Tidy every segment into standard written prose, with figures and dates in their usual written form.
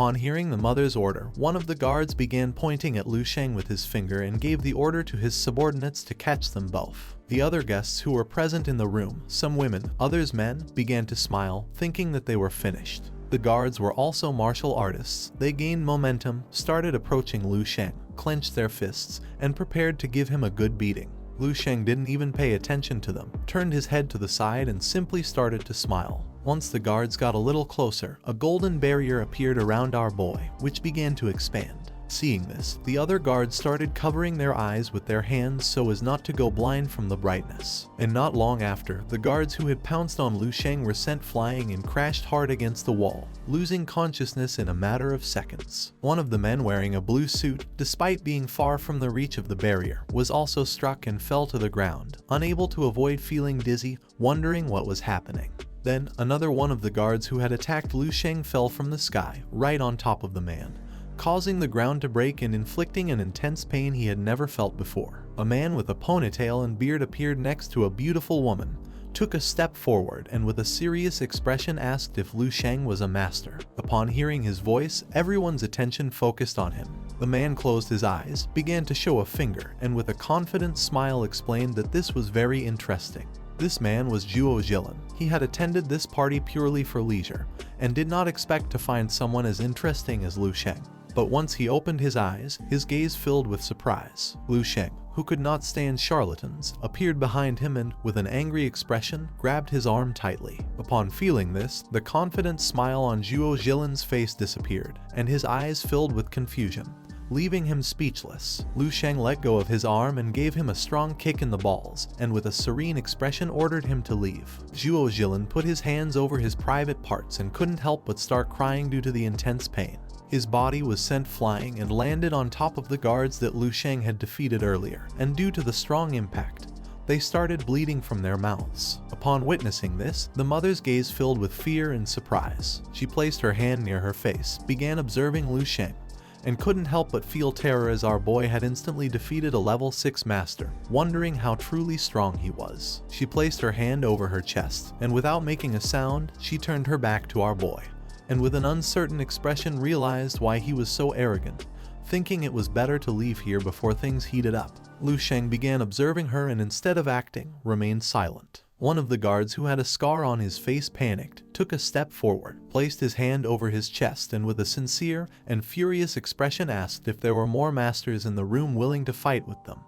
Upon hearing the mother's order, one of the guards began pointing at Lu Sheng with his finger and gave the order to his subordinates to catch them both. The other guests who were present in the room, some women, others men, began to smile, thinking that they were finished. The guards were also martial artists. They gained momentum, started approaching Lu Sheng, clenched their fists, and prepared to give him a good beating. Lu Sheng didn't even pay attention to them, turned his head to the side and simply started to smile. Once the guards got a little closer, a golden barrier appeared around our boy, which began to expand. Seeing this, the other guards started covering their eyes with their hands so as not to go blind from the brightness. And not long after, the guards who had pounced on Lu Sheng were sent flying and crashed hard against the wall, losing consciousness in a matter of seconds. One of the men wearing a blue suit, despite being far from the reach of the barrier, was also struck and fell to the ground, unable to avoid feeling dizzy, wondering what was happening. Then, another one of the guards who had attacked Lu Sheng fell from the sky, right on top of the man, causing the ground to break and inflicting an intense pain he had never felt before. A man with a ponytail and beard appeared next to a beautiful woman, took a step forward and with a serious expression asked if Lu Sheng was a master. Upon hearing his voice, everyone's attention focused on him. The man closed his eyes, began to show a finger, and with a confident smile explained that this was very interesting. This man was Joo Gillan. He had attended this party purely for leisure, and did not expect to find someone as interesting as Lu Sheng. But once he opened his eyes, his gaze filled with surprise. Lu Sheng, who could not stand charlatans, appeared behind him and, with an angry expression, grabbed his arm tightly. Upon feeling this, the confident smile on Joo Gillan's face disappeared, and his eyes filled with confusion, leaving him speechless. Lu Sheng let go of his arm and gave him a strong kick in the balls, and with a serene expression ordered him to leave. Joo Gillan put his hands over his private parts and couldn't help but start crying due to the intense pain. His body was sent flying and landed on top of the guards that Lu Sheng had defeated earlier, and due to the strong impact, they started bleeding from their mouths. Upon witnessing this, the mother's gaze filled with fear and surprise. She placed her hand near her face, began observing Lu Sheng, and couldn't help but feel terror as our boy had instantly defeated a level 6 master, wondering how truly strong he was. She placed her hand over her chest, and without making a sound, she turned her back to our boy, and with an uncertain expression realized why he was so arrogant, thinking it was better to leave here before things heated up. Lu Sheng began observing her and instead of acting, remained silent. One of the guards who had a scar on his face panicked, took a step forward, placed his hand over his chest and with a sincere and furious expression asked if there were more masters in the room willing to fight with them,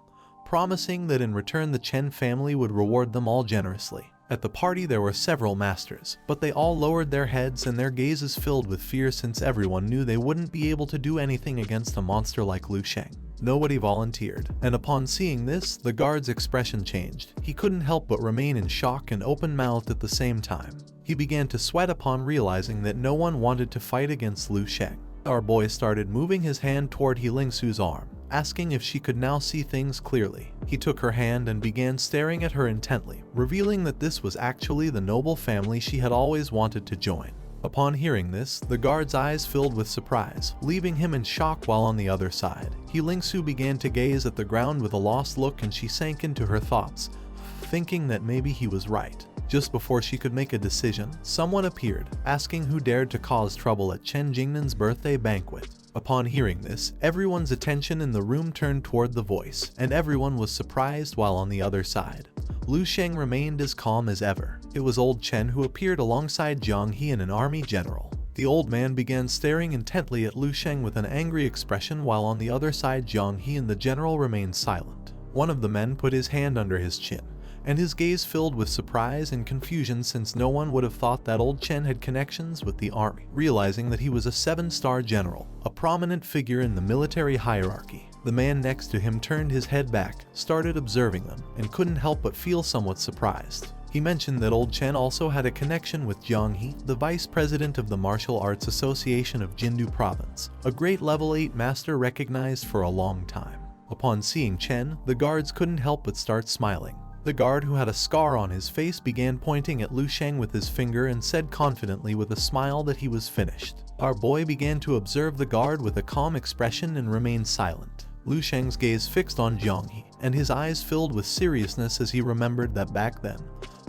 promising that in return the Chen family would reward them all generously. At the party there were several masters, but they all lowered their heads and their gazes filled with fear since everyone knew they wouldn't be able to do anything against a monster like Lu Sheng. Nobody volunteered, and upon seeing this, the guard's expression changed. He couldn't help but remain in shock and open-mouthed at the same time. He began to sweat upon realizing that no one wanted to fight against Lu Sheng. Our boy started moving his hand toward Heling Su's arm, asking if she could now see things clearly. He took her hand and began staring at her intently, revealing that this was actually the noble family she had always wanted to join. Upon hearing this, the guard's eyes filled with surprise, leaving him in shock while on the other side. Heling Su began to gaze at the ground with a lost look and she sank into her thoughts, thinking that maybe he was right. Just before she could make a decision, someone appeared, asking who dared to cause trouble at Chen Jingnan's birthday banquet. Upon hearing this, everyone's attention in the room turned toward the voice, and everyone was surprised while on the other side. Lu Sheng remained as calm as ever. It was old Chen who appeared alongside Jongi and an army general. The old man began staring intently at Lu Sheng with an angry expression while on the other side Jongi and the general remained silent. One of the men put his hand under his chin, and his gaze filled with surprise and confusion since no one would have thought that old Chen had connections with the army. Realizing that he was a 7-star general, a prominent figure in the military hierarchy, the man next to him turned his head back, started observing them, and couldn't help but feel somewhat surprised. He mentioned that old Chen also had a connection with Jongi, the vice president of the Martial Arts Association of Jindu Province, a great level 8 master recognized for a long time. Upon seeing Chen, the guards couldn't help but start smiling. The guard who had a scar on his face began pointing at Lu Sheng with his finger and said confidently with a smile that he was finished. Our boy began to observe the guard with a calm expression and remained silent. Lu Sheng's gaze fixed on Jongi, and his eyes filled with seriousness as he remembered that back then,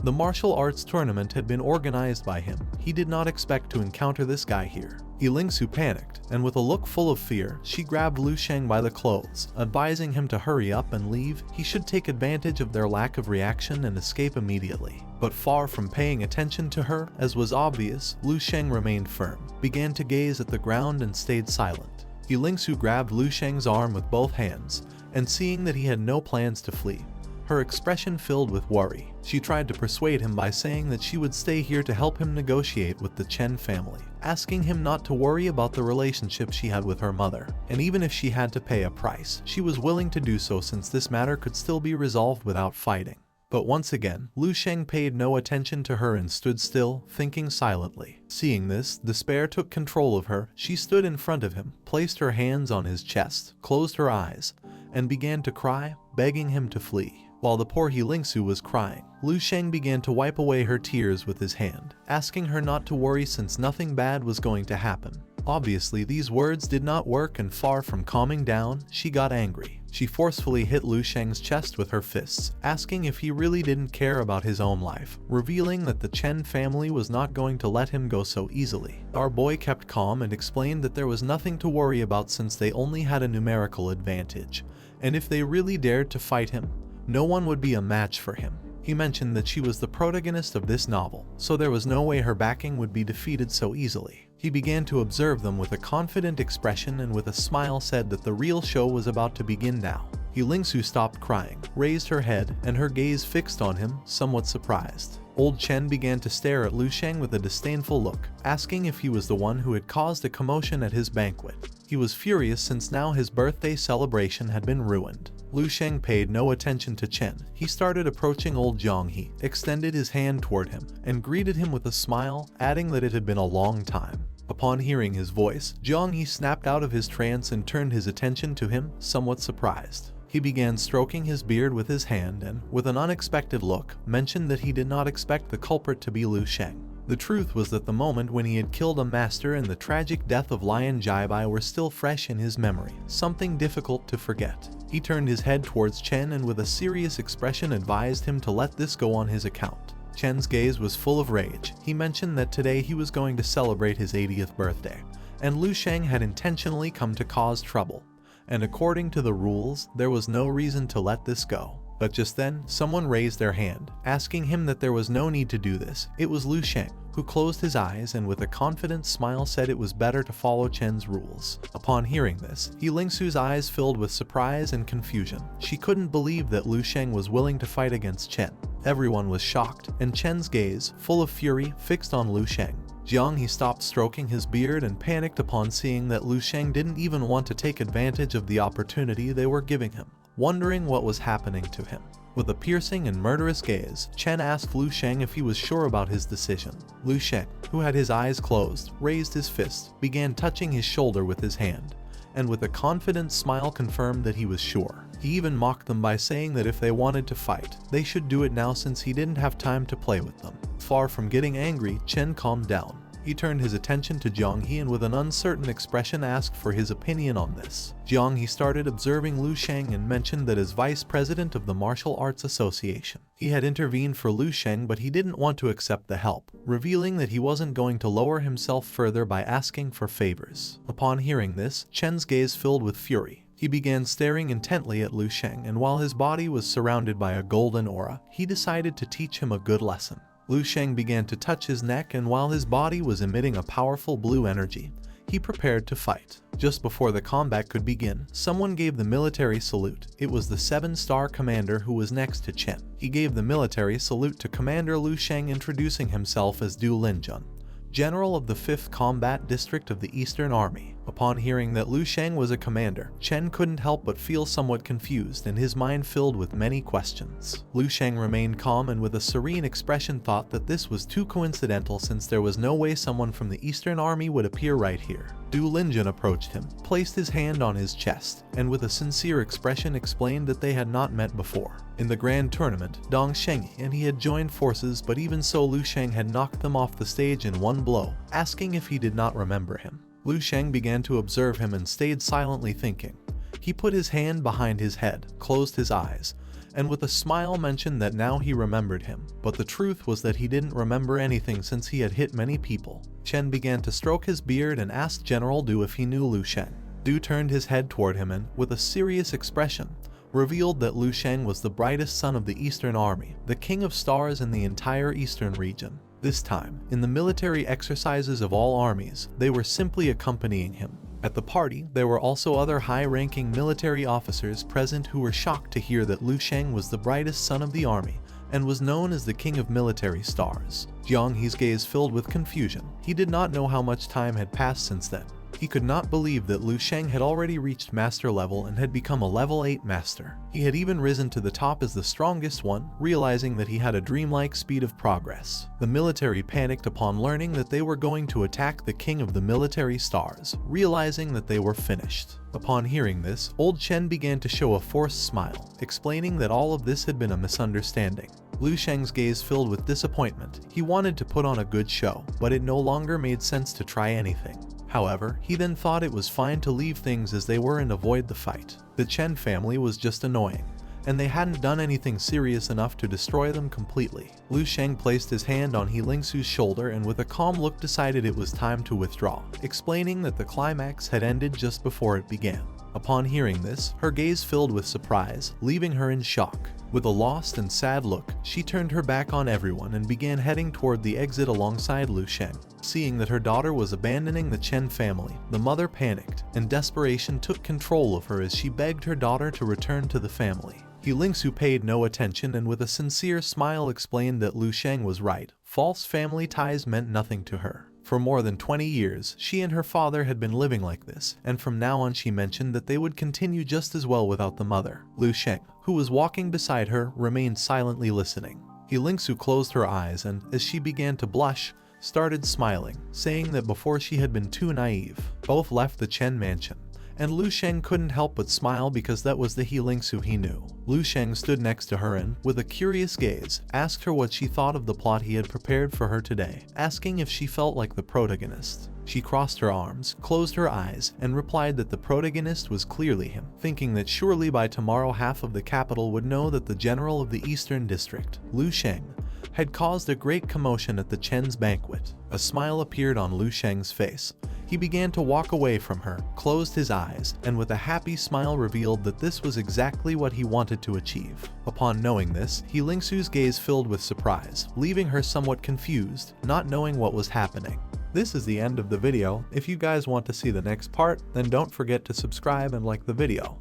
the martial arts tournament had been organized by him. He did not expect to encounter this guy here. Heling Su panicked, and with a look full of fear, she grabbed Lu Sheng by the clothes, advising him to hurry up and leave. He should take advantage of their lack of reaction and escape immediately. But far from paying attention to her, as was obvious, Lu Sheng remained firm, began to gaze at the ground and stayed silent. Heling Su grabbed Lu Sheng's arm with both hands, and seeing that he had no plans to flee, her expression filled with worry. She tried to persuade him by saying that she would stay here to help him negotiate with the Chen family, asking him not to worry about the relationship she had with her mother. And even if she had to pay a price, she was willing to do so since this matter could still be resolved without fighting. But once again, Lu Sheng paid no attention to her and stood still, thinking silently. Seeing this, despair took control of her. She stood in front of him, placed her hands on his chest, closed her eyes, and began to cry, begging him to flee. While the poor Heling Su was crying, Lu Sheng began to wipe away her tears with his hand, asking her not to worry since nothing bad was going to happen. Obviously, these words did not work, and far from calming down, she got angry. She forcefully hit Lu Sheng's chest with her fists, asking if he really didn't care about his own life, revealing that the Chen family was not going to let him go so easily. Our boy kept calm and explained that there was nothing to worry about since they only had a numerical advantage, and if they really dared to fight him, no one would be a match for him. He mentioned that she was the protagonist of this novel, so there was no way her backing would be defeated so easily. He began to observe them with a confident expression and with a smile said that the real show was about to begin now. Heling Su stopped crying, raised her head, and her gaze fixed on him, somewhat surprised. Old Chen began to stare at Lu Sheng with a disdainful look, asking if he was the one who had caused a commotion at his banquet. He was furious since now his birthday celebration had been ruined. Lu Sheng paid no attention to Chen. He started approaching old Jongi, extended his hand toward him, and greeted him with a smile, adding that it had been a long time. Upon hearing his voice, Jongi snapped out of his trance and turned his attention to him, somewhat surprised. He began stroking his beard with his hand and, with an unexpected look, mentioned that he did not expect the culprit to be Lu Sheng. The truth was that the moment when he had killed a master and the tragic death of Lian Jaibai were still fresh in his memory, something difficult to forget. He turned his head towards Chen and with a serious expression advised him to let this go on his account. Chen's gaze was full of rage. He mentioned that today he was going to celebrate his 80th birthday, and Lu Sheng had intentionally come to cause trouble, and according to the rules, there was no reason to let this go. But just then, someone raised their hand, asking him that there was no need to do this. It was Lu Sheng, who closed his eyes and with a confident smile said it was better to follow Chen's rules. Upon hearing this, Heling Su's eyes filled with surprise and confusion. She couldn't believe that Lu Sheng was willing to fight against Chen. Everyone was shocked, and Chen's gaze, full of fury, fixed on Lu Sheng. Jongi stopped stroking his beard and panicked upon seeing that Lu Sheng didn't even want to take advantage of the opportunity they were giving him, wondering what was happening to him. With a piercing and murderous gaze, Chen asked Lu Sheng if he was sure about his decision. Lu Sheng, who had his eyes closed, raised his fist, began touching his shoulder with his hand, and with a confident smile confirmed that he was sure. He even mocked them by saying that if they wanted to fight, they should do it now since he didn't have time to play with them. Far from getting angry, Chen calmed down. He turned his attention to Jongi and with an uncertain expression asked for his opinion on this. Jongi started observing Lu Sheng and mentioned that as vice president of the Martial Arts Association, he had intervened for Lu Sheng but he didn't want to accept the help, revealing that he wasn't going to lower himself further by asking for favors. Upon hearing this, Chen's gaze filled with fury. He began staring intently at Lu Sheng, and while his body was surrounded by a golden aura, he decided to teach him a good lesson. Lu Sheng began to touch his neck, and while his body was emitting a powerful blue energy, he prepared to fight. Just before the combat could begin, someone gave the military salute. It was the 7-star commander who was next to Chen. He gave the military salute to Commander Lu Sheng, introducing himself as Joo Gillan, General of the 5th Combat District of the Eastern Army. Upon hearing that Lu Sheng was a commander, Chen couldn't help but feel somewhat confused and his mind filled with many questions. Lu Sheng remained calm and with a serene expression thought that this was too coincidental since there was no way someone from the Eastern Army would appear right here. Joo Gillan approached him, placed his hand on his chest, and with a sincere expression explained that they had not met before. In the grand tournament, Jongi and he had joined forces, but even so Lu Sheng had knocked them off the stage in one blow, asking if he did not remember him. Lu Sheng began to observe him and stayed silently thinking. He put his hand behind his head, closed his eyes, and with a smile mentioned that now he remembered him. But the truth was that he didn't remember anything since he had hit many people. Chen began to stroke his beard and asked General Du if he knew Lu Sheng. Du turned his head toward him and, with a serious expression, revealed that Lu Sheng was the brightest son of the Eastern Army, the king of stars in the entire Eastern region. This time, in the military exercises of all armies, they were simply accompanying him. At the party, there were also other high-ranking military officers present who were shocked to hear that Lu Sheng was the brightest son of the army and was known as the king of military stars. Jongi's gaze filled with confusion. He did not know how much time had passed since then. He could not believe that Lu Sheng had already reached master level and had become a level 8 master. He had even risen to the top as the strongest one, realizing that he had a dreamlike speed of progress. The military panicked upon learning that they were going to attack the king of the military stars, realizing that they were finished. Upon hearing this, old Chen began to show a forced smile, explaining that all of this had been a misunderstanding. Lu Sheng's gaze filled with disappointment. He wanted to put on a good show, but it no longer made sense to try anything. However, he then thought it was fine to leave things as they were and avoid the fight. The Chen family was just annoying, and they hadn't done anything serious enough to destroy them completely. Lu Sheng placed his hand on Heling Su's shoulder and with a calm look decided it was time to withdraw, explaining that the climax had ended just before it began. Upon hearing this, her gaze filled with surprise, leaving her in shock. With a lost and sad look, she turned her back on everyone and began heading toward the exit alongside Lu Sheng. Seeing that her daughter was abandoning the Chen family, the mother panicked, and desperation took control of her as she begged her daughter to return to the family. Heling Su paid no attention and with a sincere smile explained that Lu Sheng was right. False family ties meant nothing to her. For more than 20 years, she and her father had been living like this, and from now on she mentioned that they would continue just as well without the mother. Lu Sheng, who was walking beside her, remained silently listening. Heling Su closed her eyes and, as she began to blush, started smiling, saying that before she had been too naive. Both left the Chen mansion, and Lu Sheng couldn't help but smile because that was the Heling Su he knew. Lu Sheng stood next to her and, with a curious gaze, asked her what she thought of the plot he had prepared for her today, asking if she felt like the protagonist. She crossed her arms, closed her eyes, and replied that the protagonist was clearly him, thinking that surely by tomorrow half of the capital would know that the general of the Eastern District, Lu Sheng, had caused a great commotion at the Chen's banquet. A smile appeared on Lu Sheng's face. He began to walk away from her, closed his eyes, and with a happy smile revealed that this was exactly what he wanted to achieve. Upon knowing this, Heling Su's gaze filled with surprise, leaving her somewhat confused, not knowing what was happening. This is the end of the video. If you guys want to see the next part, then don't forget to subscribe and like the video.